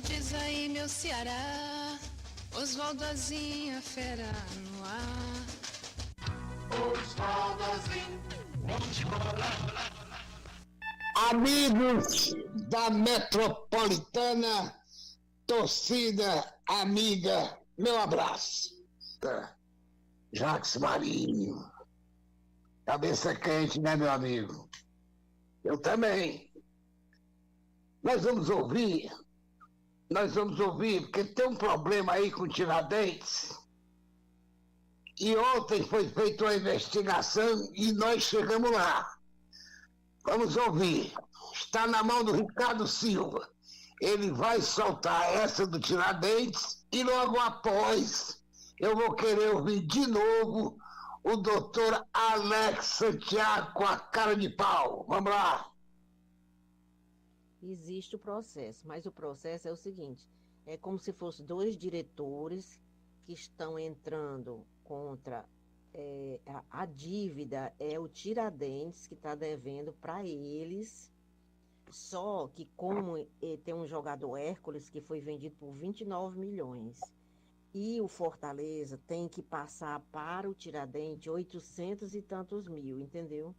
diz aí, meu Ceará, Osvaldozinho, a fera no ar. Osvaldozinho, onde rola? Amigos da Metropolitana, torcida amiga, meu abraço. Jacques Marinho, cabeça quente, né, meu amigo? Eu também. Nós vamos ouvir, porque tem um problema aí com Tiradentes. E ontem foi feita uma investigação e nós chegamos lá. Vamos ouvir. Está na mão do Ricardo Silva. Ele vai soltar essa do Tiradentes e logo após eu vou querer ouvir de novo o doutor Alex Santiago com a cara de pau. Vamos lá. Existe o processo, mas o processo é o seguinte, é como se fossem dois diretores que estão entrando contra a dívida, é o Tiradentes que está devendo para eles, só que como tem um jogador Hércules que foi vendido por 29 milhões, e o Fortaleza tem que passar para o Tiradentes 800 e tantos mil, entendeu?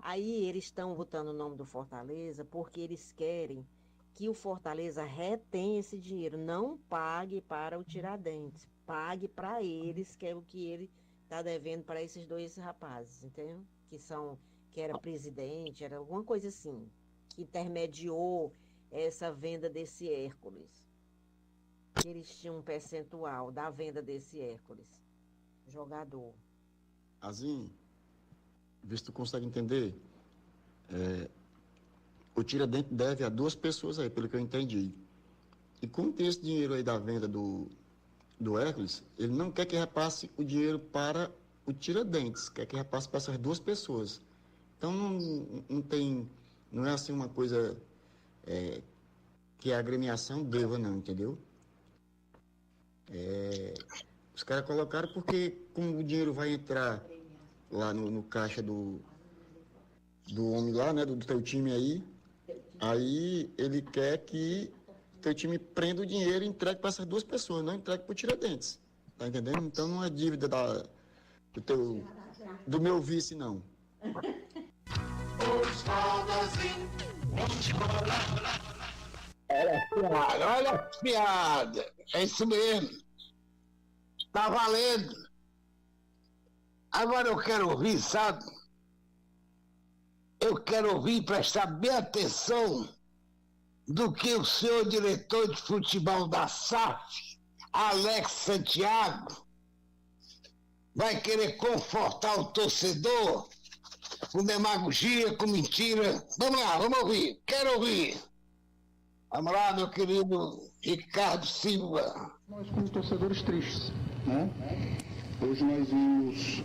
Aí eles estão botando o nome do Fortaleza porque eles querem que o Fortaleza retenha esse dinheiro, não pague para o Tiradentes, pague para eles, que é o que ele está devendo para esses dois rapazes, entendeu? Que era presidente, era alguma coisa assim, que intermediou essa venda desse Hércules. Eles tinham um percentual da venda desse Hércules, jogador. Assim, vê se tu consegue entender. O Tiradentes deve a duas pessoas aí, pelo que eu entendi. E como tem esse dinheiro aí da venda do Hércules, ele não quer que repasse o dinheiro para o Tiradentes, quer que repasse para essas duas pessoas. Então não é assim uma coisa que a agremiação deva não, entendeu? Os caras colocaram porque como o dinheiro vai entrar lá no caixa do homem lá, né, do teu time aí ele quer que teu time prenda o dinheiro e entregue para essas duas pessoas, não entregue para o Tiradentes, tá entendendo? Então não é dívida do meu vice, não. Osvaldozinho, onde rola? Olha a piada, é isso mesmo. Tá valendo. Agora eu quero ouvir, sabe? Eu quero ouvir e prestar bem atenção do que o senhor diretor de futebol da SAF, Alex Santiago, vai querer confortar o torcedor com demagogia, com mentira. Vamos lá, vamos ouvir. Quero ouvir. Vamos lá, meu querido Ricardo Silva. Nós, como torcedores, tristes, né? Hoje nós vimos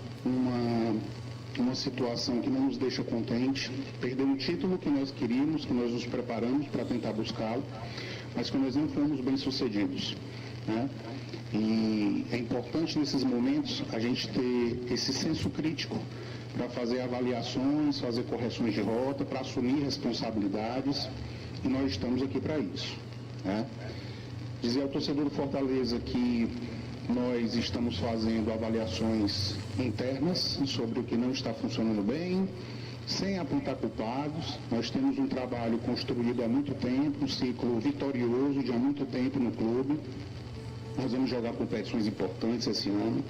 uma situação que não nos deixa contente, perder um título que nós queríamos, que nós nos preparamos para tentar buscá-lo, mas que nós não fomos bem-sucedidos, né? E é importante nesses momentos a gente ter esse senso crítico para fazer avaliações, fazer correções de rota, para assumir responsabilidades, e nós estamos aqui para isso, né? Dizer ao torcedor do Fortaleza que nós estamos fazendo avaliações internas sobre o que não está funcionando bem, sem apontar culpados. Nós temos um trabalho construído há muito tempo, um ciclo vitorioso de há muito tempo no clube. Nós vamos jogar competições importantes esse ano.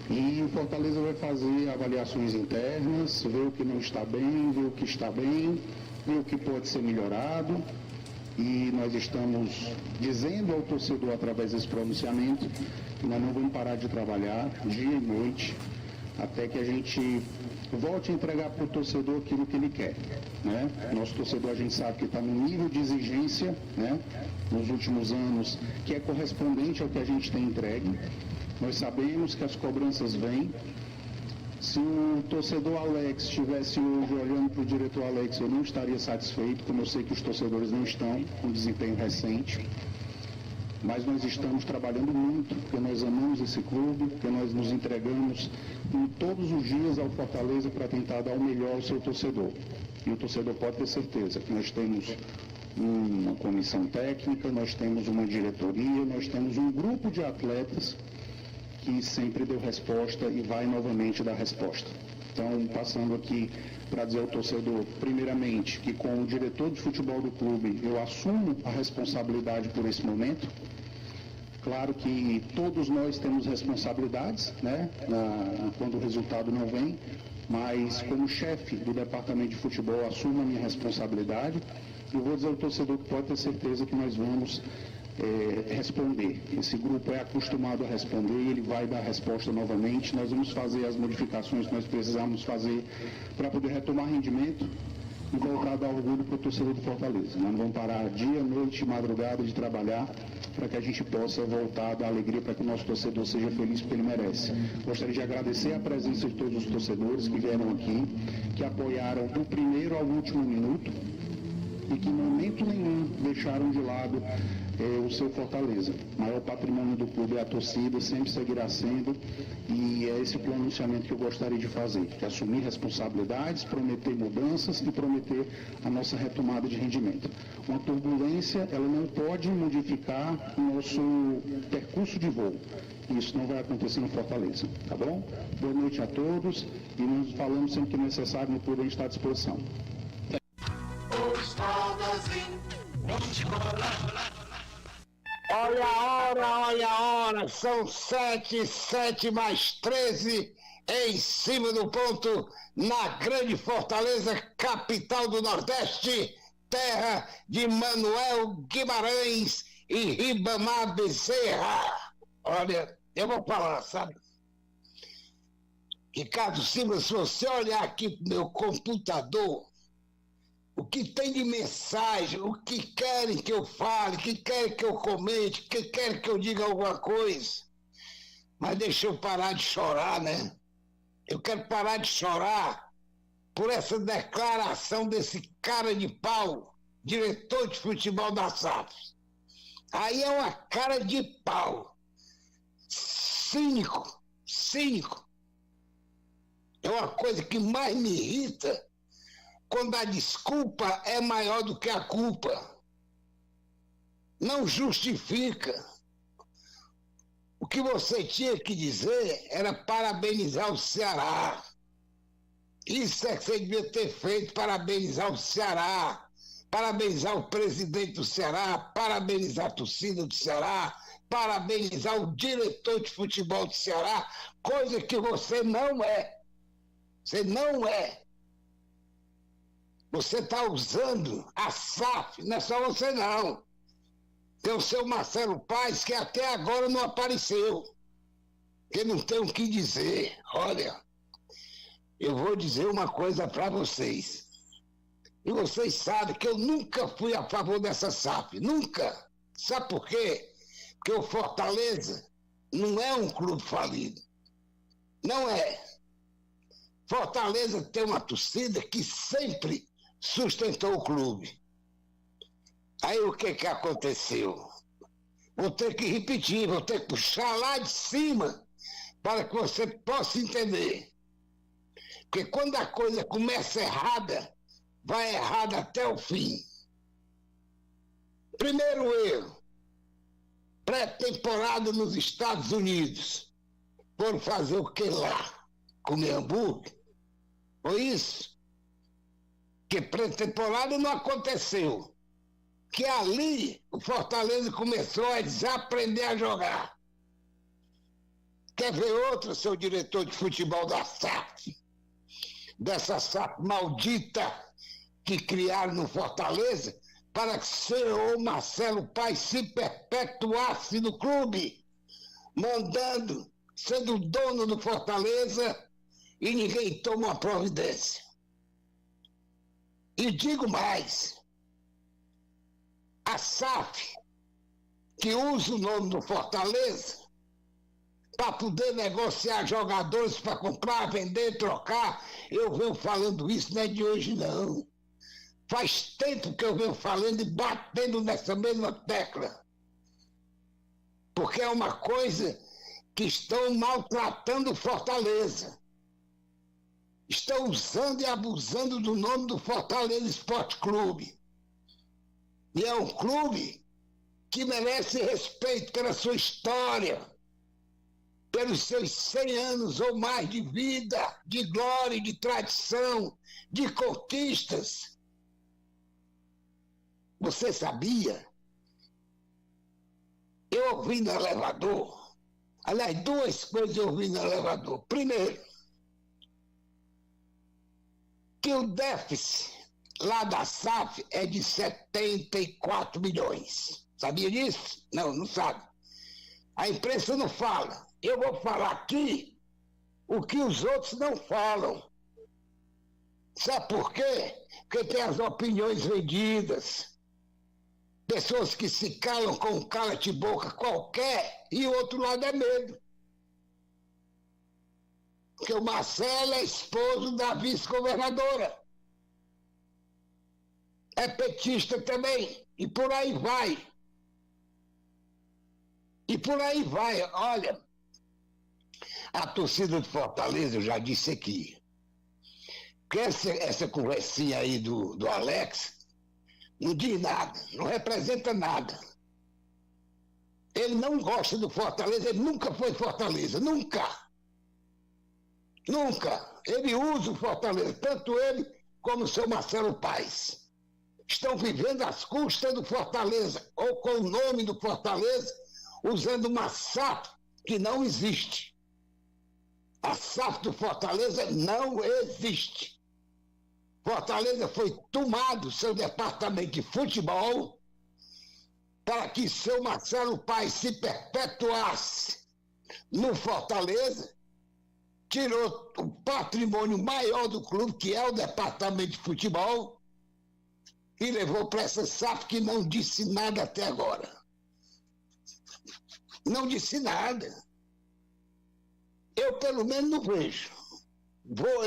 E o Fortaleza vai fazer avaliações internas, ver o que não está bem, ver o que está bem, ver o que pode ser melhorado. E nós estamos dizendo ao torcedor, através desse pronunciamento, que nós não vamos parar de trabalhar dia e noite, até que a gente volte a entregar para o torcedor aquilo que ele quer, né? Nosso torcedor, a gente sabe que está num nível de exigência, né, nos últimos anos, que é correspondente ao que a gente tem entregue. Nós sabemos que as cobranças vêm. Se o torcedor Alex estivesse hoje olhando para o diretor Alex, eu não estaria satisfeito, como eu sei que os torcedores não estão, com o desempenho recente. Mas nós estamos trabalhando muito, porque nós amamos esse clube, porque nós nos entregamos todos os dias ao Fortaleza para tentar dar o melhor ao seu torcedor. E o torcedor pode ter certeza que nós temos uma comissão técnica, nós temos uma diretoria, nós temos um grupo de atletas que sempre deu resposta e vai novamente dar resposta. Então, passando aqui para dizer ao torcedor, primeiramente, que como diretor de futebol do clube, eu assumo a responsabilidade por esse momento. Claro que todos nós temos responsabilidades, né, quando o resultado não vem, mas como chefe do departamento de futebol, assumo a minha responsabilidade e vou dizer ao torcedor que pode ter certeza que nós vamos responder. Esse grupo é acostumado a responder, ele vai dar a resposta novamente. Nós vamos fazer as modificações que nós precisamos fazer para poder retomar rendimento e voltar a dar orgulho para o torcedor do Fortaleza. Nós não vamos parar dia, noite, madrugada de trabalhar para que a gente possa voltar a dar alegria para que o nosso torcedor seja feliz porque ele merece. Gostaria de agradecer a presença de todos os torcedores que vieram aqui, que apoiaram do primeiro ao último minuto e que em momento nenhum deixaram de lado o seu Fortaleza. O maior patrimônio do clube é a torcida, sempre seguirá sendo, e é esse pronunciamento que eu gostaria de fazer, de assumir responsabilidades, prometer mudanças e prometer a nossa retomada de rendimento. Uma turbulência, ela não pode modificar o nosso percurso de voo. Isso não vai acontecer no Fortaleza, tá bom? Boa noite a todos e nos falamos sempre que necessário, no clube a gente está à disposição. Olha a hora, são 7 mais 13, em cima do ponto, na grande Fortaleza, capital do Nordeste, terra de Manuel Guimarães e Ribamar Bezerra. Olha, eu vou falar, sabe? Ricardo Silva, se você olhar aqui pro meu computador, o que tem de mensagem, o que querem que eu fale, o que querem que eu comente, o que querem que eu diga alguma coisa. Mas deixa eu parar de chorar, né? Eu quero parar de chorar por essa declaração desse cara de pau, diretor de futebol da SAF. Aí é uma cara de pau. Cínico. É uma coisa que mais me irrita quando a desculpa é maior do que a culpa. Não justifica. O que você tinha que dizer era parabenizar o Ceará. Isso é que você devia ter feito, parabenizar o Ceará, parabenizar o presidente do Ceará, parabenizar a torcida do Ceará, parabenizar o diretor de futebol do Ceará, coisa que você não é. Você não é. Você está usando a SAF, não é só você não. Tem o seu Marcelo Paes, que até agora não apareceu. Que não tem o que dizer. Olha, eu vou dizer uma coisa para vocês. E vocês sabem que eu nunca fui a favor dessa SAF. Nunca. Sabe por quê? Porque o Fortaleza não é um clube falido. Não é. Fortaleza tem uma torcida que sempre sustentou o clube. Aí o que aconteceu? Vou ter que repetir, vou ter que puxar lá de cima para que você possa entender. Porque quando a coisa começa errada, vai errada até o fim. Primeiro erro, pré-temporada nos Estados Unidos. Foram fazer o que lá? Comer hambúrguer? Foi isso? Que pré-temporada não aconteceu. Que ali o Fortaleza começou a desaprender a jogar. Quer ver outro, seu diretor de futebol da SAF? Dessa SAF maldita que criaram no Fortaleza para que o senhor Marcelo Paes se perpetuasse no clube, mandando, sendo dono do Fortaleza, e ninguém toma uma providência. E digo mais, a SAF, que usa o nome do Fortaleza para poder negociar jogadores para comprar, vender, trocar, eu venho falando isso, não é de hoje não. Faz tempo que eu venho falando e batendo nessa mesma tecla. Porque é uma coisa que estão maltratando o Fortaleza. Estão usando e abusando do nome do Fortaleza Esporte Clube. E é um clube que merece respeito pela sua história, pelos seus 100 anos ou mais de vida, de glória, de tradição, de conquistas. Você sabia? Eu ouvi no elevador, aliás, duas coisas eu ouvi no elevador. Primeiro, que o déficit lá da SAF é de 74 milhões. Sabia disso? Não, não sabe. A imprensa não fala. Eu vou falar aqui o que os outros não falam. Sabe por quê? Porque tem as opiniões vendidas. Pessoas que se calam com um cala-de-boca qualquer e o outro lado é medo. Porque o Marcelo é esposo da vice-governadora. É petista também. E por aí vai. E por aí vai. Olha, a torcida de Fortaleza, eu já disse aqui, que essa conversinha aí do Alex não diz nada, não representa nada. Ele não gosta do Fortaleza, ele nunca foi Fortaleza, nunca. Nunca. Ele usa o Fortaleza, tanto ele como o seu Marcelo Paes. Estão vivendo às custas do Fortaleza, ou com o nome do Fortaleza, usando uma SAF que não existe. A SAF do Fortaleza não existe. Fortaleza foi tomado seu departamento de futebol para que seu Marcelo Paes se perpetuasse no Fortaleza, tirou o patrimônio maior do clube, que é o departamento de futebol, e levou para essa SAF que não disse nada até agora. Não disse nada. Eu, pelo menos, não vejo.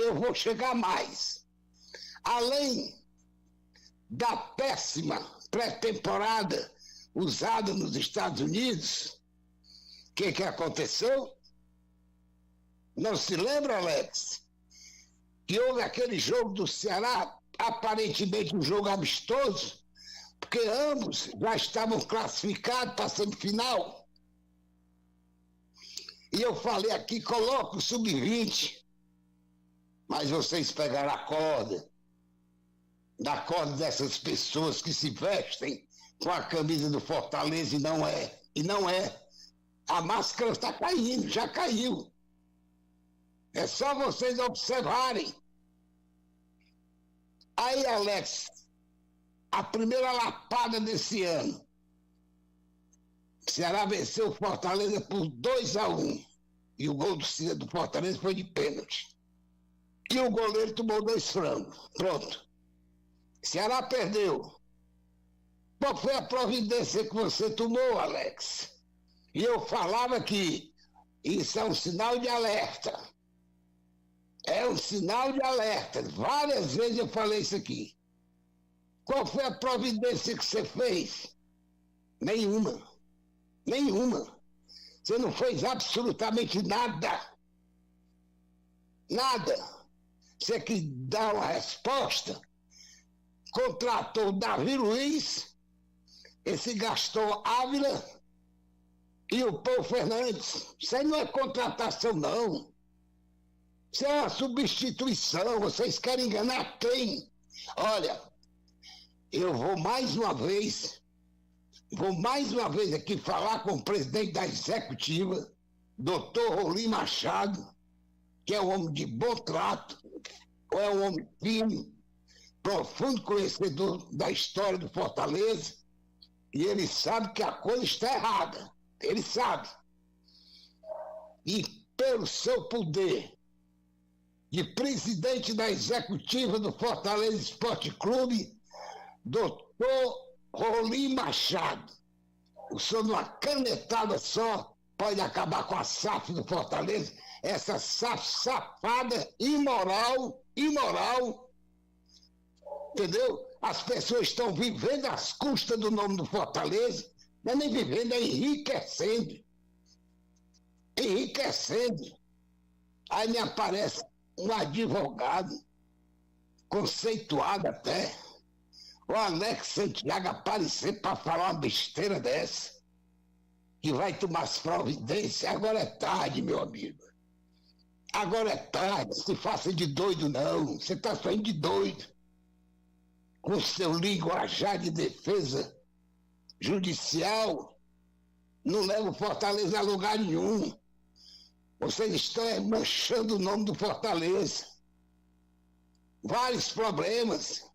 Eu vou chegar mais. Além da péssima pré-temporada usada nos Estados Unidos, o que aconteceu? Não se lembra, Alex? Que houve aquele jogo do Ceará, aparentemente um jogo amistoso, porque ambos já estavam classificados para a semifinal. E eu falei aqui, coloca o sub-20, mas vocês pegaram a corda, da corda dessas pessoas que se vestem com a camisa do Fortaleza e não é. A máscara está caindo, já caiu. É só vocês observarem. Aí, Alex, a primeira lapada desse ano. O Ceará venceu o Fortaleza por 2-1. E o gol do Fortaleza foi de pênalti. E o goleiro tomou 2 frangos. Pronto. O Ceará perdeu. Qual foi a providência que você tomou, Alex? E eu falava que isso é um sinal de alerta. É um sinal de alerta. Várias vezes eu falei isso aqui. Qual foi a providência que você fez? Nenhuma. Nenhuma. Você não fez absolutamente nada. Nada. Você que dá uma resposta, contratou o Davi Luiz, esse Gaston Ávila e o Paulo Fernandes. Isso aí não é contratação, não. Isso é uma substituição. Vocês querem enganar quem? Olha, eu vou mais uma vez aqui falar com o presidente da executiva, doutor Rolim Machado, que é um homem de bom trato, é um homem fino, profundo conhecedor da história do Fortaleza, e ele sabe que a coisa está errada. Ele sabe. E pelo seu poder de presidente da executiva do Fortaleza Esporte Clube, doutor Rolim Machado, o senhor numa canetada só pode acabar com a SAF do Fortaleza, essa SAF safada, imoral, entendeu? As pessoas estão vivendo às custas do nome do Fortaleza, não é nem vivendo, é enriquecendo. Aí me aparece um advogado, conceituado até, o Alex Santiago aparecer para falar uma besteira dessa, que vai tomar as providências, agora é tarde, meu amigo. Agora é tarde, se faça de doido não, você está saindo de doido. Com seu linguajar de defesa judicial, não leva o Fortaleza a lugar nenhum. Vocês estão manchando o nome do Fortaleza. Vários problemas.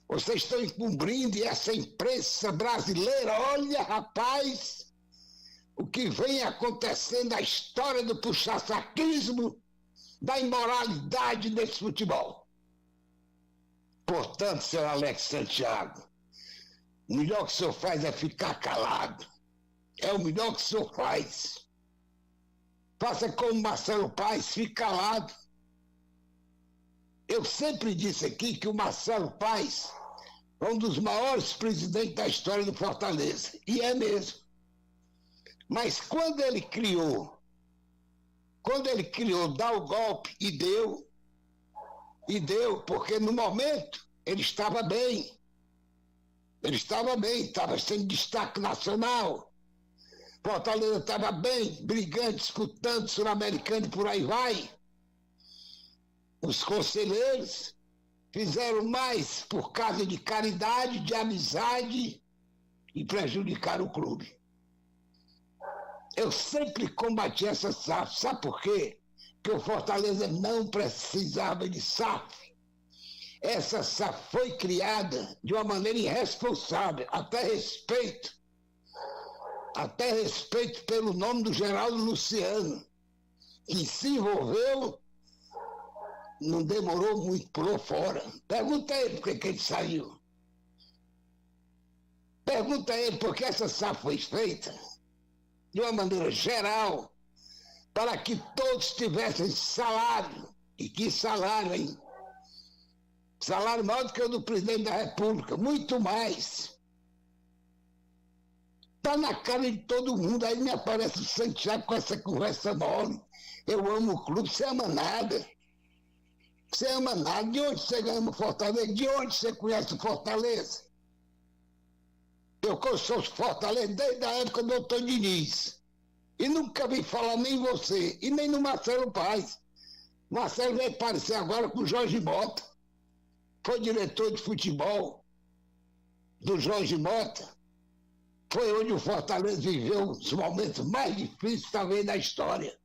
Vocês estão encobrindo e essa imprensa brasileira, olha, rapaz, o que vem acontecendo na história do puxa-saquismo, da imoralidade desse futebol. Portanto, senhor Alex Santiago, o melhor que o senhor faz é ficar calado. É o melhor que o senhor faz. Faça como Marcelo Paes, fique calado. Eu sempre disse aqui que o Marcelo Paes é um dos maiores presidentes da história do Fortaleza. E é mesmo. Mas quando ele criou, dá o golpe e deu, porque no momento ele estava bem. Ele estava bem, estava sendo destaque nacional. Fortaleza estava bem, brigando, disputando, sul-americano e por aí vai. Os conselheiros fizeram mais por causa de caridade, de amizade e prejudicaram o clube. Eu sempre combati essa SAF. Sabe por quê? Porque o Fortaleza não precisava de SAF. Essa SAF foi criada de uma maneira irresponsável, até respeito pelo nome do Geraldo Luciano, que se envolveu, não demorou muito, pulou fora. Pergunta a ele por que ele saiu. Pergunta a ele por que essa SAF foi feita de uma maneira geral, para que todos tivessem salário. E que salário, hein? Salário maior do que o do presidente da República, muito mais. Está na cara de todo mundo, aí me aparece o Santiago com essa conversa mole. Eu amo o clube, você ama nada. Você ama nada. De onde você ama o Fortaleza? De onde você conhece o Fortaleza? Eu sou Fortaleza desde a época do doutor Diniz. E nunca vi falar nem em você, e nem no Marcelo Paes. Marcelo veio aparecer agora com o Jorge Mota. Foi diretor de futebol do Jorge Mota. Foi onde o Fortaleza viveu os momentos mais difíceis, talvez, da história.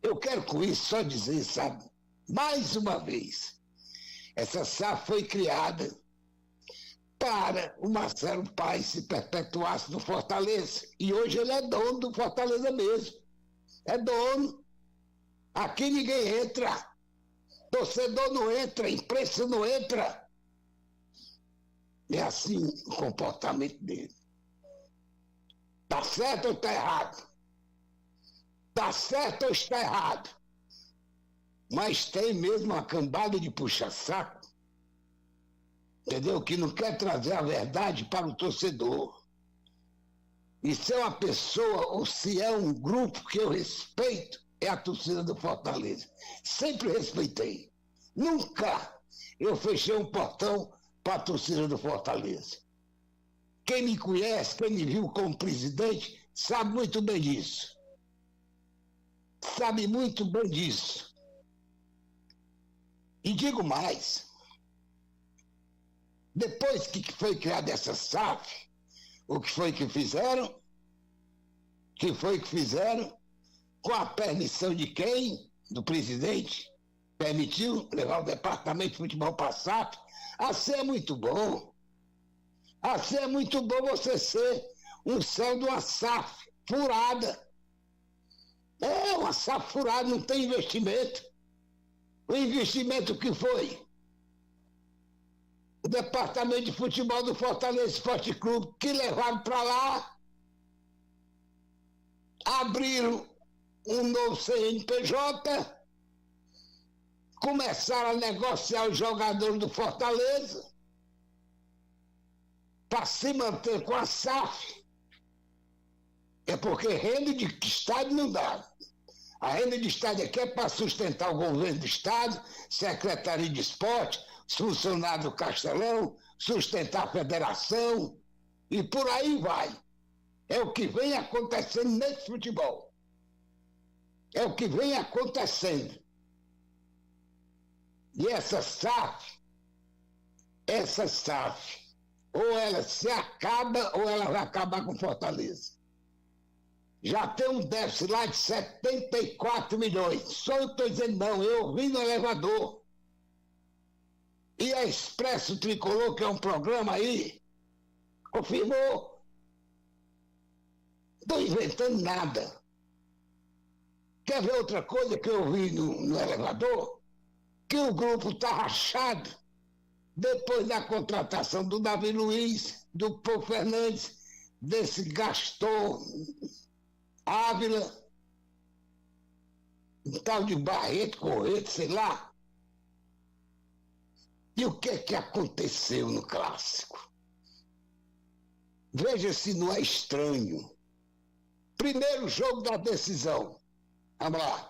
Eu quero com isso só dizer, sabe, mais uma vez, essa SAF foi criada para o Marcelo Paes se perpetuasse no Fortaleza. E hoje ele é dono do Fortaleza mesmo. É dono. Aqui ninguém entra. Torcedor não entra, imprensa não entra. É assim o comportamento dele. Tá certo ou tá errado? Tá certo ou está errado? Mas tem mesmo uma cambada de puxa-saco, entendeu? Que não quer trazer a verdade para o torcedor. E se é uma pessoa ou se é um grupo que eu respeito, é a torcida do Fortaleza. Sempre respeitei. Nunca eu fechei um portão para a torcida do Fortaleza. Quem me conhece, quem me viu como presidente, sabe muito bem disso. Sabe muito bem disso. E digo mais. Depois que foi criada essa SAF, o que foi que fizeram? Que foi que fizeram? Com a permissão de quem? Do presidente? Permitiu levar o departamento de futebol para a SAF? Assim é muito bom. Assim é muito bom você ser um céu de uma SAF furada. É uma SAF furada, não tem investimento. O investimento que foi? O departamento de futebol do Fortaleza Esporte Clube, que levaram para lá, abriram um novo CNPJ, começaram a negociar os jogadores do Fortaleza para se manter com a SAF. É porque renda de estádio não dá. A renda de estádio aqui é para sustentar o governo do estado, Secretaria de Esporte, funcionários do Castelão, sustentar a federação e por aí vai. É o que vem acontecendo nesse futebol. É o que vem acontecendo. E essa SAF, ou ela se acaba ou ela vai acabar com Fortaleza. Já tem um déficit lá de 74 milhões. Só eu estou dizendo não, eu vi no elevador. E a Expresso Tricolor, que é um programa aí, confirmou. Estou inventando nada. Quer ver outra coisa que eu vi no elevador? Que o grupo está rachado depois da contratação do Davi Luiz, do Pô Fernandes, desse Gaston Ávila, um tal de Barreto, Correto, sei lá. E o que aconteceu no Clássico? Veja se não é estranho. Primeiro jogo da decisão. Vamos lá.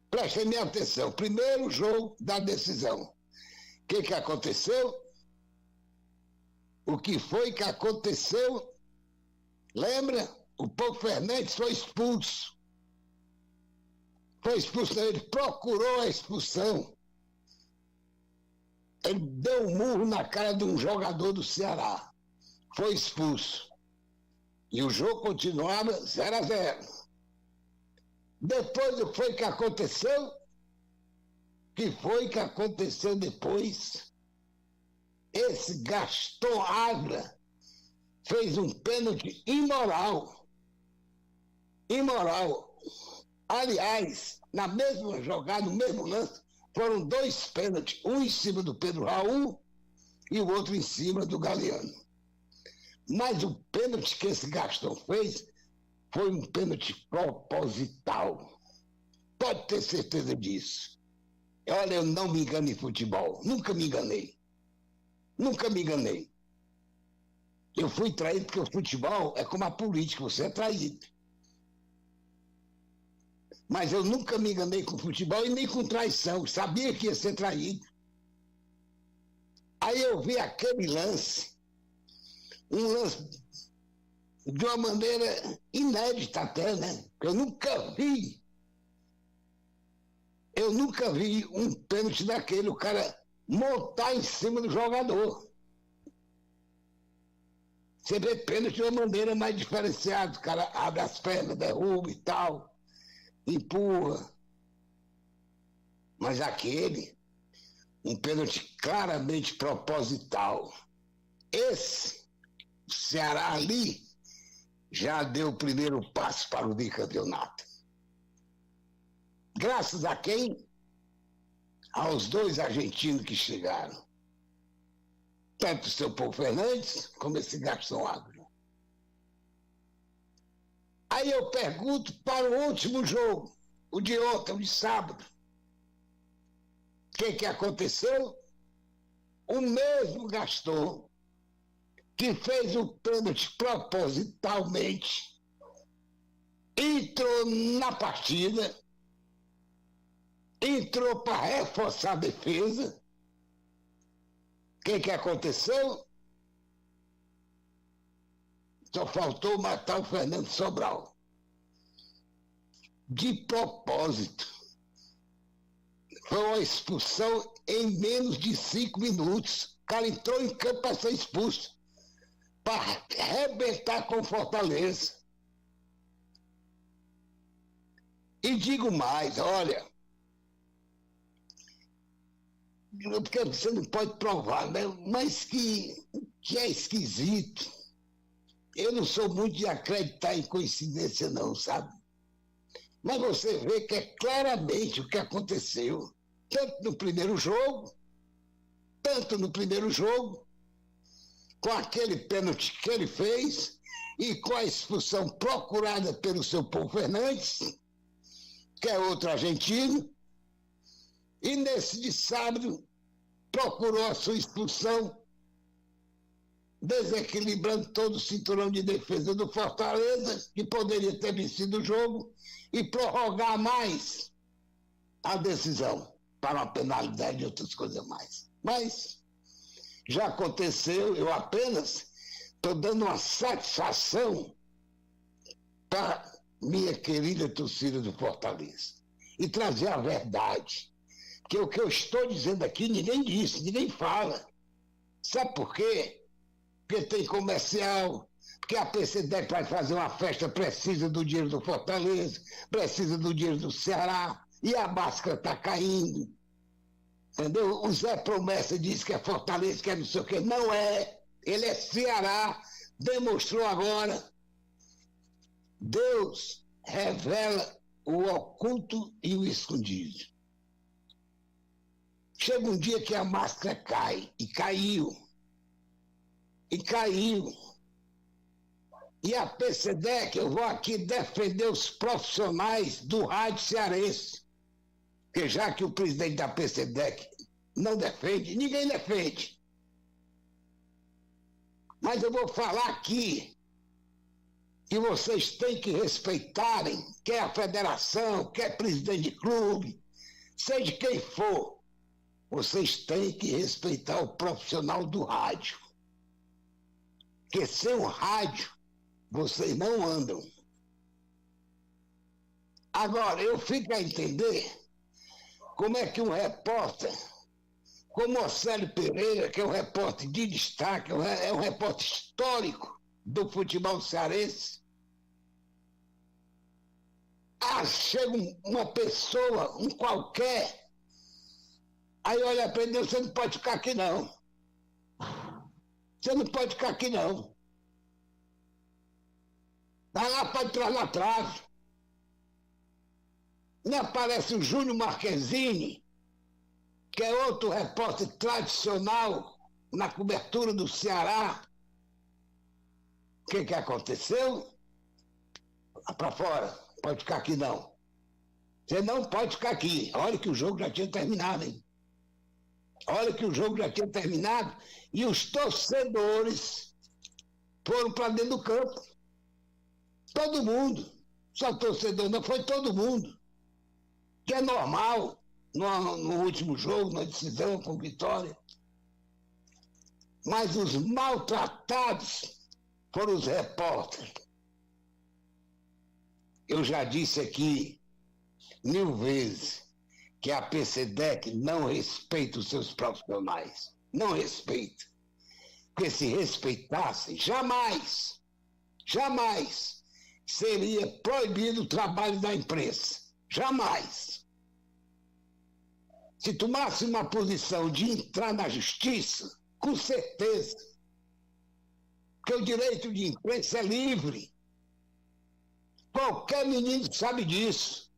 Prestem minha atenção. Primeiro jogo da decisão. O que aconteceu? O que foi que aconteceu? Lembra? O Pô Fernandes foi expulso. Foi expulso, ele procurou a expulsão. Ele deu um murro na cara de um jogador do Ceará. Foi expulso. E o jogo continuava 0-0. Depois, o que foi que aconteceu? O que foi que aconteceu depois? Esse Gaston Ávila fez um pênalti imoral. Imoral. Aliás, na mesma jogada, no mesmo lance, foram 2 pênaltis. Um em cima do Pedro Raul e o outro em cima do Galeano. Mas o pênalti que esse Gaston fez foi um pênalti proposital. Pode ter certeza disso. Olha, eu não me engano em futebol. Nunca me enganei. Nunca me enganei. Eu fui traído porque o futebol é como a política, você é traído. Mas eu nunca me enganei com futebol e nem com traição. Sabia que ia ser traído. Aí eu vi aquele lance, um lance de uma maneira inédita até, né? Eu nunca vi um pênalti daquele, o cara montar em cima do jogador. Você vê pênalti de uma maneira mais diferenciada, o cara abre as pernas, derruba e tal, empurra. Mas aquele, um pênalti claramente proposital. Esse, o Ceará ali, já deu o primeiro passo para o bicampeonato. Graças a quem? Aos 2 argentinos que chegaram. Tanto o seu Pô Fernandes, como esse Gaston Ávila. Aí eu pergunto para o último jogo, o de ontem, o de sábado. O que aconteceu? O mesmo Gaston, que fez o pênalti propositalmente, entrou na partida, entrou para reforçar a defesa. O que aconteceu? Só faltou matar o Fernando Sobral. De propósito. Foi uma expulsão em menos de 5 minutos. O cara entrou em campo para ser expulso. Para arrebentar com Fortaleza. E digo mais, olha, porque você não pode provar, né? Mas que é esquisito. Eu não sou muito de acreditar em coincidência não, sabe? Mas você vê que é claramente o que aconteceu, tanto no primeiro jogo, com aquele pênalti que ele fez e com a expulsão procurada pelo seu Pô Fernandes, que é outro argentino, e nesse de sábado procurou a sua expulsão, desequilibrando todo o cinturão de defesa do Fortaleza, que poderia ter vencido o jogo, e prorrogar mais a decisão para uma penalidade e outras coisas mais. Mas já aconteceu, eu apenas estou dando uma satisfação para minha querida torcida do Fortaleza e trazer a verdade. Porque o que eu estou dizendo aqui ninguém disse, ninguém fala. Sabe por quê? Porque tem comercial, porque a PCDEC vai fazer uma festa, precisa do dinheiro do Fortaleza, precisa do dinheiro do Ceará, e a máscara está caindo. Entendeu? O Zé Promessa diz que é Fortaleza, que é não sei o quê. Não é. Ele é Ceará. Demonstrou agora. Deus revela o oculto e o escondido. Chega um dia que a máscara cai. E caiu. E caiu. E a PCDEC, eu vou aqui defender os profissionais do rádio cearense. Porque já que o presidente da PCDEC não defende, ninguém defende. Mas eu vou falar aqui que vocês têm que respeitarem, quer a federação, quer presidente de clube, seja quem for, vocês têm que respeitar o profissional do rádio. Porque sem o rádio, vocês não andam. Agora, eu fico a entender como é que um repórter, como o Célio Pereira, que é um repórter de destaque, é um repórter histórico do futebol cearense, chega uma pessoa, um qualquer, aí olha para ele, você não pode ficar aqui não. Você não pode ficar aqui não. Vai lá para trás na trave. Não aparece o Júnior Marquezine, que é outro repórter tradicional na cobertura do Ceará. O que aconteceu? Lá para fora, não pode ficar aqui não. Você não pode ficar aqui. Olha que o jogo já tinha terminado, hein? Olha que o jogo já tinha terminado e os torcedores foram para dentro do campo. Todo mundo. Só torcedor não, foi todo mundo. Que é normal no último jogo, na decisão com vitória. Mas os maltratados foram os repórteres. Eu já disse aqui 1000 vezes que a PCDEC não respeita os seus profissionais. Não respeita. Porque se respeitassem, jamais seria proibido o trabalho da imprensa. Jamais. Se tomasse uma posição de entrar na justiça, com certeza. Porque o direito de imprensa é livre. Qualquer menino sabe disso.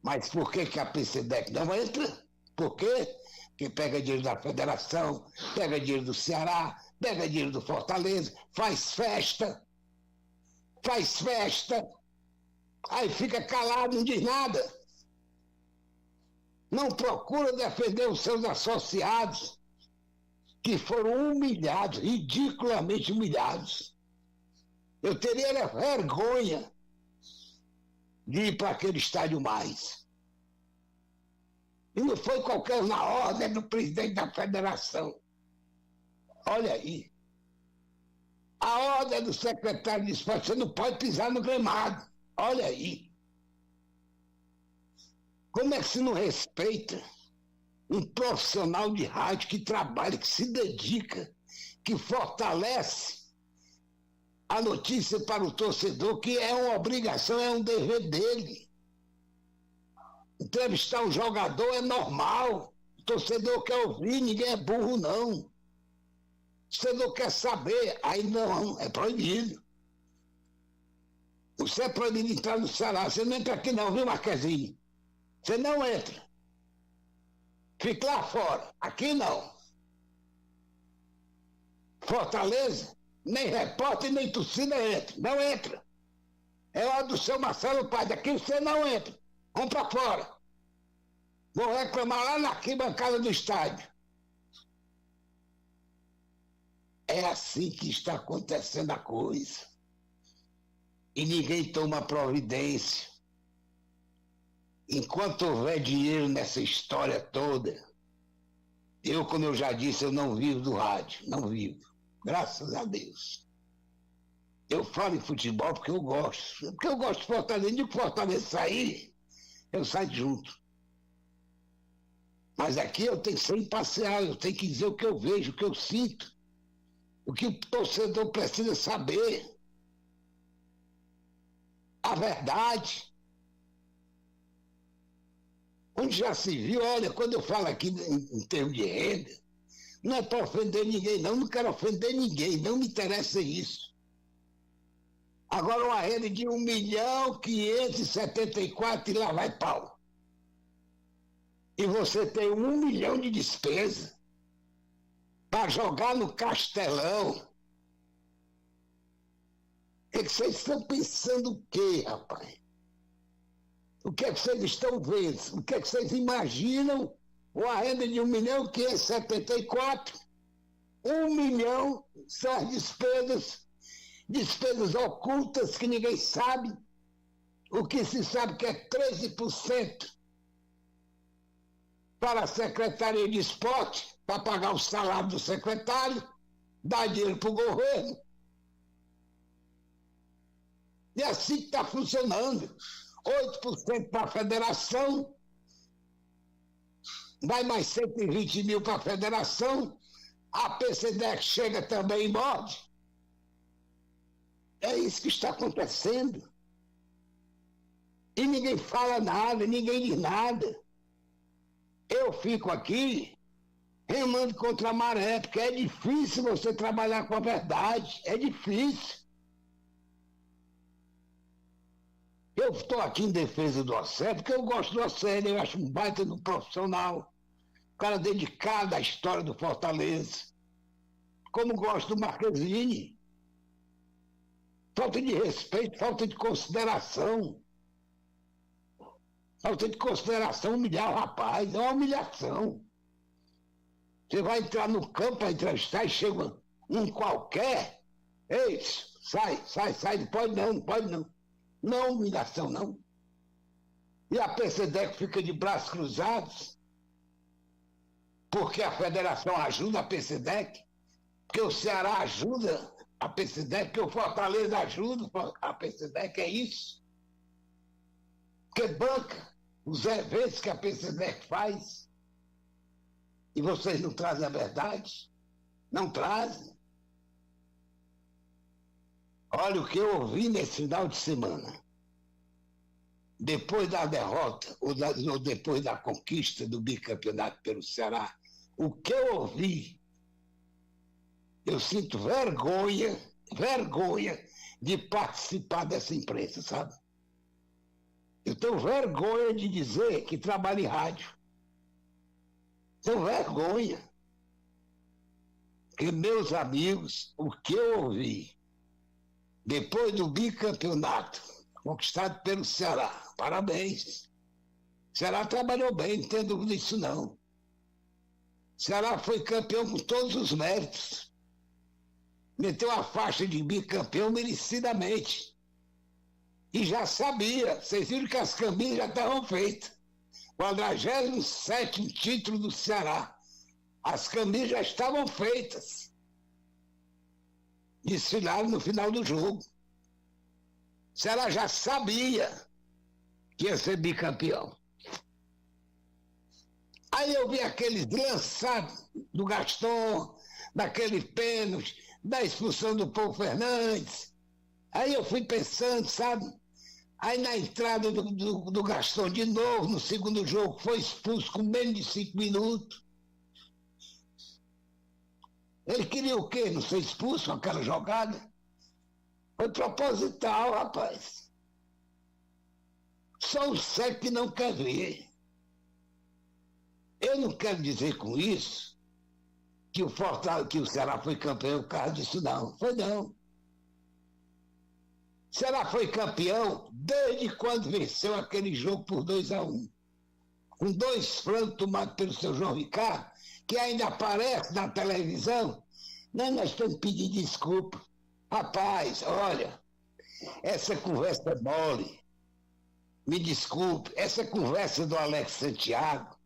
Mas por que a PCDEC não entra? Por quê? Porque pega dinheiro da federação, pega dinheiro do Ceará, pega dinheiro do Fortaleza, faz festa, aí fica calado, não diz nada. Não procura defender os seus associados, que foram humilhados, ridiculamente humilhados. Eu teria vergonha de ir para aquele estádio mais. E não foi qualquer na ordem do presidente da federação. Olha aí. A ordem do secretário de esporte, você não pode pisar no gramado. Olha aí. Como é que se não respeita um profissional de rádio que trabalha, que se dedica, que fortalece a notícia para o torcedor, que é uma obrigação, é um dever dele. Entrevistar um jogador é normal. O torcedor quer ouvir, ninguém é burro, não. O torcedor quer saber, aí não, é proibido. Você é proibido entrar no Ceará, você não entra aqui não, viu, Marquezine? Você não entra. Fica lá fora, aqui não. Fortaleza, nem repórter, nem torcida entra, não entra. É hora do seu Marcelo Paz, aqui você não entra. Vamos para fora. Vou reclamar lá na arquibancada do estádio. É assim que está acontecendo a coisa. E ninguém toma providência. Enquanto houver dinheiro nessa história toda, Eu, como eu já disse, eu não vivo do rádio, não vivo. Graças a Deus. Eu falo em futebol porque eu gosto. Porque eu gosto de Fortaleza. De que Fortaleza sair, eu saio junto. Mas aqui eu tenho que ser imparcial, eu tenho que dizer o que eu vejo, o que eu sinto. O que o torcedor precisa saber. A verdade. Onde já se viu, olha, quando eu falo aqui em termos de renda, não é para ofender ninguém, não quero ofender ninguém, não me interessa isso. Agora uma renda de 1.574.000 e lá vai pau. E você tem 1 milhão de despesa para jogar no Castelão. O que vocês estão pensando o quê, rapaz? O que é que vocês estão vendo? O que é que vocês imaginam? Uma renda de 1.574.000. 1 milhão são as despesas ocultas que ninguém sabe. O que se sabe que é 13% para a Secretaria de Esporte, para pagar o salário do secretário, dar dinheiro para o governo. E assim que está funcionando. 8% para a federação, vai mais 120 mil para a federação, a PCDEC chega também e morde. É isso que está acontecendo. E ninguém fala nada, ninguém diz nada. Eu fico aqui remando contra a maré, porque é difícil você trabalhar com a verdade, é difícil. Eu estou aqui em defesa do Océlio, porque eu gosto do Océlio, eu acho um baita do profissional, um cara dedicado à história do Fortaleza, como gosto do Marquezine. Falta de respeito, falta de consideração. Falta de consideração humilhar o rapaz, é uma humilhação. Você vai entrar no campo para entrevistar e chega um qualquer, ei, sai, não pode não. Não humilhação, não. E a PCDEC fica de braços cruzados, porque a federação ajuda a PCDEC, porque o Ceará ajuda a PCDEC, porque o Fortaleza ajuda a PCDEC, é isso. Porque banca os eventos que a PCDEC faz, e vocês não trazem a verdade? Não trazem. Olha o que eu ouvi nesse final de semana. Depois da derrota, ou depois da conquista do bicampeonato pelo Ceará, o que eu ouvi, eu sinto vergonha de participar dessa imprensa, sabe? Eu tenho vergonha de dizer que trabalho em rádio. Tenho vergonha. Porque, meus amigos, o que eu ouvi depois do bicampeonato conquistado pelo Ceará, parabéns. O Ceará trabalhou bem, não tem dúvida disso não. O Ceará foi campeão com todos os méritos. Meteu a faixa de bicampeão merecidamente. E já sabia, vocês viram que as camisas já estavam feitas. 47º título do Ceará. As camisas já estavam feitas. Desfilaram no final do jogo. O Ceará já sabia que ia ser bicampeão. Aí eu vi aqueles lançados do Gaston, daquele pênalti, da expulsão do Paulo Fernandes. Aí eu fui pensando, sabe? Aí na entrada do Gaston de novo, no segundo jogo, foi expulso com menos de 5 minutos. Ele queria o quê? Não ser expulso com aquela jogada? Foi proposital, rapaz. Só o cego que não quer ver. Eu não quero dizer com isso que o Ceará foi campeão por causa disso, não. Foi não. O Ceará foi campeão desde quando venceu aquele jogo por 2-1. Com 2 frangos tomados pelo seu João Ricardo, que ainda aparece na televisão. Não, nós estamos pedindo desculpa. Rapaz, olha, essa conversa é mole. Me desculpe, essa conversa do Alex Santiago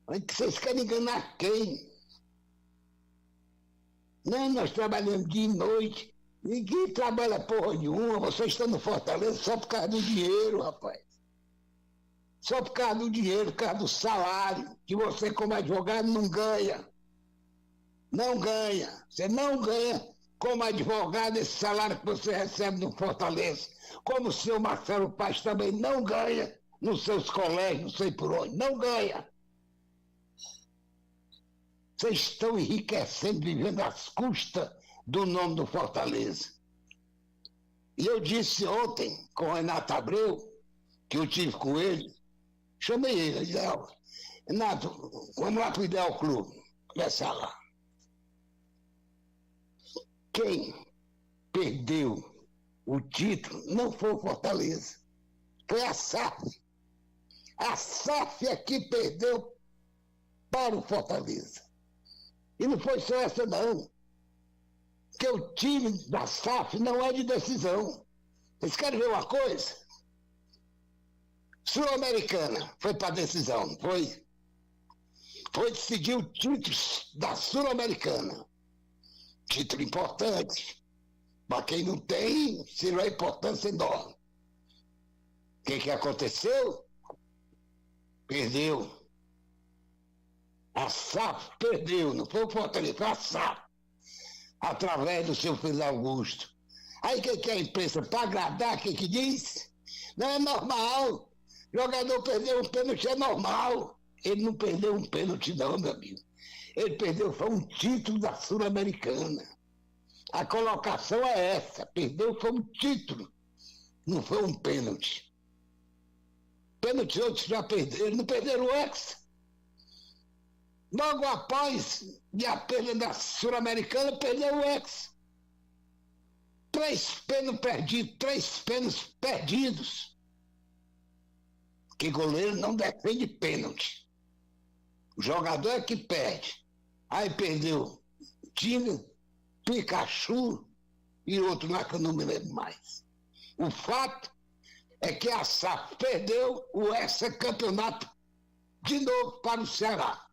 Mas vocês querem enganar quem? Não, nós trabalhamos dia e noite. Ninguém trabalha porra nenhuma. Vocês estão no Fortaleza só por causa do dinheiro, rapaz. Só por causa do dinheiro, por causa do salário, que você como advogado não ganha. Não ganha. Você não ganha como advogado esse salário que você recebe no Fortaleza. Como o seu Marcelo Paz também não ganha nos seus colégios, não sei por onde. Não ganha. Vocês estão enriquecendo, vivendo às custas do nome do Fortaleza. E eu disse ontem com o Renato Abreu, que eu tive com ele, chamei ele, disse, Renato, vamos lá para o Ideal Clube, conversar lá. Quem perdeu o título não foi o Fortaleza, foi a SAF. A SAF é que perdeu para o Fortaleza. E não foi só essa não, porque o time da SAF não é de decisão. Vocês querem ver uma coisa? Sul-Americana foi para decisão, foi decidir o título da Sul-Americana. Título importante. Para quem não tem, se não é importante, você dorme. O que aconteceu? Perdeu. A SAF perdeu, não foi o Fortaleza, foi a SAF. Através do seu filho Augusto. Aí o que a imprensa, para agradar, o que diz? Não é normal. Jogador perdeu um pênalti, é normal. Ele não perdeu um pênalti não, meu amigo. Ele perdeu, foi um título da Sul-Americana. A colocação é essa, perdeu foi um título, não foi um pênalti. Pênalti outros já perderam, não perderam o Hexa. Logo após a perda da Sul-Americana, perdeu o Hexa. 3 pênaltis perdidos. Que goleiro não defende pênalti. O jogador é que perde. Aí perdeu Tinga, Pikachu e outro lá que eu não me lembro mais. O fato é que a SAF perdeu o hexacampeonato de novo para o Ceará.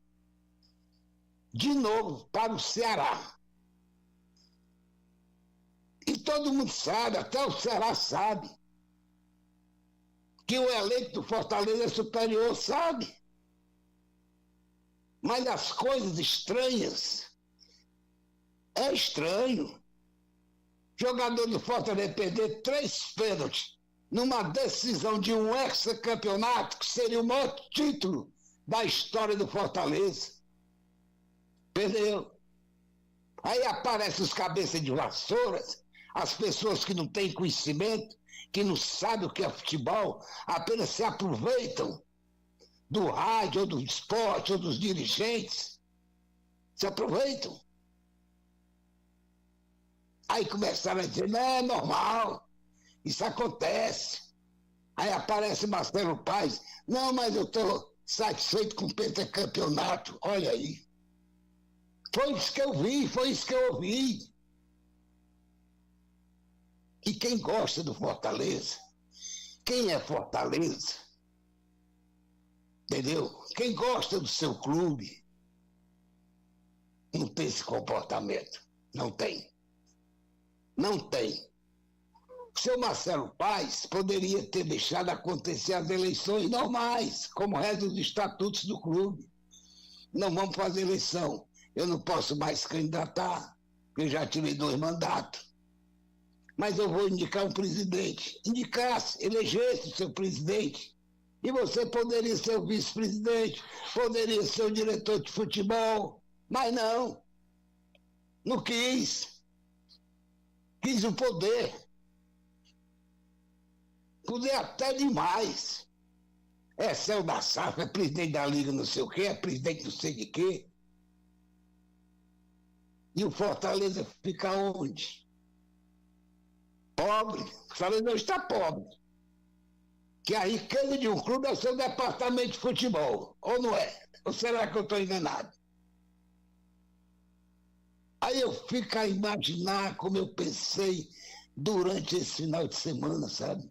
De novo para o Ceará. E todo mundo sabe, até o Ceará sabe, que o elenco do Fortaleza é superior, sabe? Mas as coisas estranhas, é estranho. Jogador do Fortaleza perder 3 pênaltis numa decisão de um hexacampeonato, que seria o maior título da história do Fortaleza. Perdeu. Aí aparecem os cabeças de vassouras, as pessoas que não têm conhecimento, que não sabem o que é futebol, apenas se aproveitam do rádio, ou do esporte, ou dos dirigentes. Se aproveitam. Aí começaram a dizer, não, é normal, isso acontece. Aí aparece Marcelo Paz, não, mas eu estou satisfeito com o pentacampeonato, olha aí. Foi isso que eu vi, foi isso que eu ouvi. E quem gosta do Fortaleza, quem é Fortaleza, entendeu? Quem gosta do seu clube, não tem esse comportamento, não tem. Não tem. O seu Marcelo Paz poderia ter deixado acontecer as eleições normais, como reza os estatutos do clube. Não vamos fazer eleição. Eu não posso mais candidatar, eu já tirei 2 mandatos. Mas eu vou indicar um presidente. Indicasse, elegesse o seu presidente. E você poderia ser o vice-presidente, poderia ser o diretor de futebol. Mas não. Não quis. Quis o poder. Poder até demais. É céu da SAF, é presidente da Liga não sei o quê, é presidente não sei de quê. E o Fortaleza fica onde? Pobre. O Fortaleza não está pobre. Que a riqueza de um clube é o seu departamento de futebol. Ou não é? Ou será que eu estou enganado? Aí eu fico a imaginar como eu pensei durante esse final de semana, sabe?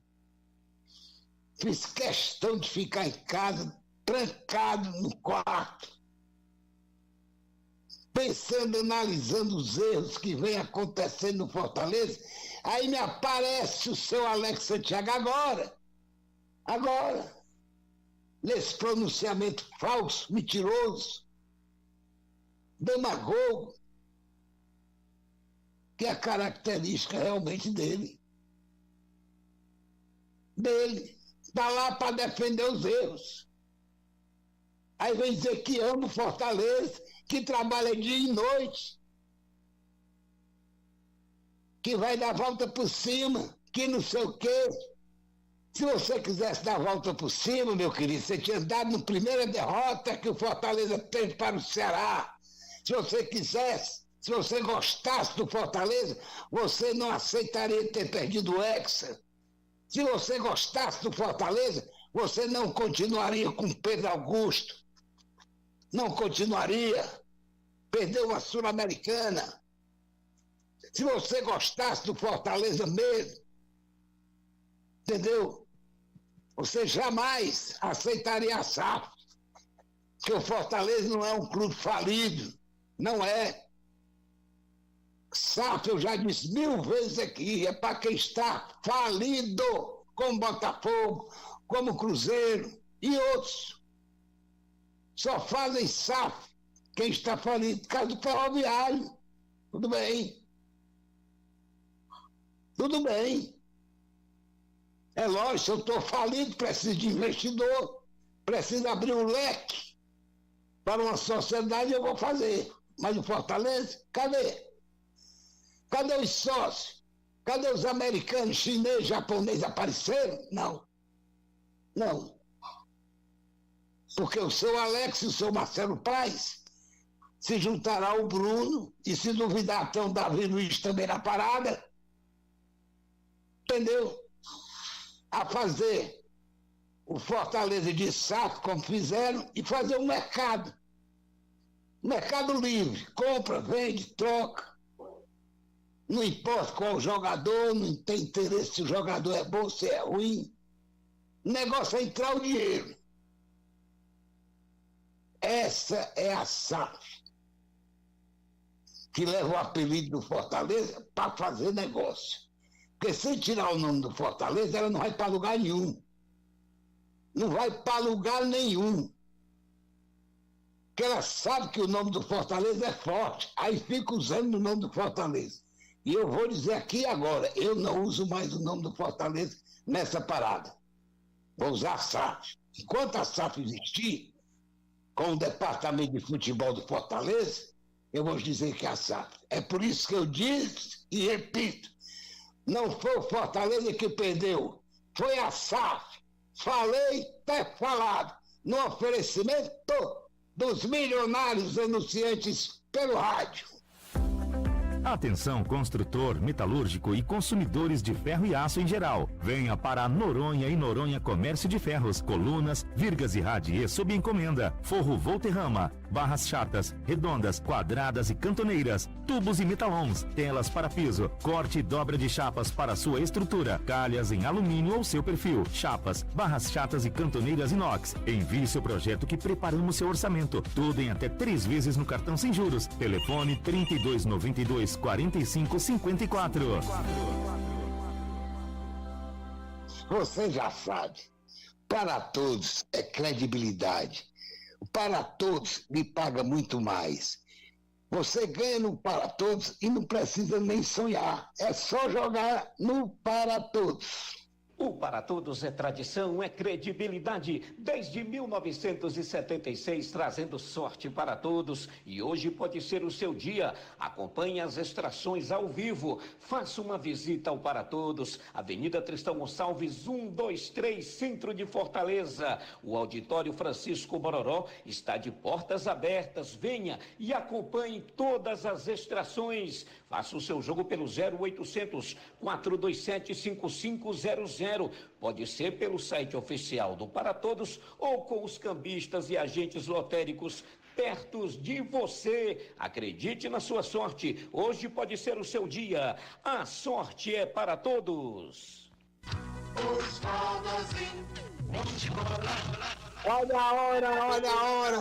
Fiz questão de ficar em casa trancado no quarto, pensando, analisando os erros que vem acontecendo no Fortaleza, aí me aparece o seu Alex Santiago agora, nesse pronunciamento falso, mentiroso, demagogo, que é a característica realmente dele. Está lá para defender os erros. Aí vem dizer que ama o Fortaleza, que trabalha dia e noite, que vai dar volta por cima, que não sei o quê. Se você quisesse dar a volta por cima, meu querido, você tinha dado na primeira derrota que o Fortaleza teve para o Ceará. Se você quisesse, se você gostasse do Fortaleza, você não aceitaria ter perdido o Hexa. Se você gostasse do Fortaleza, você não continuaria com Pedro Augusto. Não continuaria. Perdeu uma Sul-Americana. Se você gostasse do Fortaleza mesmo, entendeu? Você jamais aceitaria a SAF. Porque o Fortaleza não é um clube falido. Não é. SAF, eu já disse 1000 vezes aqui, é para quem está falido, como Botafogo, como Cruzeiro e outros. Só fazem SAF quem está falido, por causa do Ferroviário. Tudo bem. Tudo bem. É lógico, se eu estou falido, preciso de investidor, preciso abrir um leque para uma sociedade, eu vou fazer. Mas o Fortaleza, cadê? Cadê os sócios? Cadê os americanos, chineses, japoneses apareceram? Não. Não. Porque o seu Alex e o seu Marcelo Paes se juntará ao Bruno e se duvidar estão Davi Luiz também na parada. Entendeu? A fazer o Fortaleza de SAF, como fizeram, e fazer um mercado. Mercado livre. Compra, vende, troca. Não importa qual jogador, não tem interesse se o jogador é bom, se é ruim. O negócio é entrar o dinheiro. Essa é a SAF, que leva o apelido do Fortaleza para fazer negócio. Porque se tirar o nome do Fortaleza, ela não vai para lugar nenhum. Não vai para lugar nenhum. Porque ela sabe que o nome do Fortaleza é forte. Aí fica usando o nome do Fortaleza. E eu vou dizer aqui agora, eu não uso mais o nome do Fortaleza nessa parada. Vou usar a SAF. Enquanto a SAF existir, com o departamento de futebol do Fortaleza, eu vou dizer que é a SAF. É por isso que eu disse e repito, não foi o Fortaleza que perdeu, foi a SAF. Falei, até falado, no oferecimento dos milionários anunciantes pelo rádio. Atenção, construtor, metalúrgico e consumidores de ferro e aço em geral. Venha para Noronha e Noronha Comércio de Ferros, colunas, virgas e radier sob encomenda. Forro Volterrama, barras chatas, redondas, quadradas e cantoneiras, tubos e metalons, telas para piso, corte e dobra de chapas para sua estrutura, calhas em alumínio ou seu perfil, chapas, barras chatas e cantoneiras inox. Envie seu projeto que preparamos seu orçamento. Tudo em até 3 vezes no cartão sem juros. Telefone 3292 4554. Você já sabe, para todos é credibilidade. Para todos lhe paga muito mais. Você ganha no para todos e não precisa nem sonhar. É só jogar no para todos. O Para Todos é tradição, é credibilidade, desde 1976, trazendo sorte para todos. E hoje pode ser o seu dia. Acompanhe as extrações ao vivo. Faça uma visita ao Para Todos, Avenida Tristão Gonçalves, 123, Centro de Fortaleza. O Auditório Francisco Bororó está de portas abertas. Venha e acompanhe todas as extrações. Faça o seu jogo pelo 0800 427 5500. Pode ser pelo site oficial do Para Todos ou com os cambistas e agentes lotéricos perto de você. Acredite na sua sorte. Hoje pode ser o seu dia. A sorte é para todos. Os Valdozinho, vamos embora. Olha a hora, olha a hora.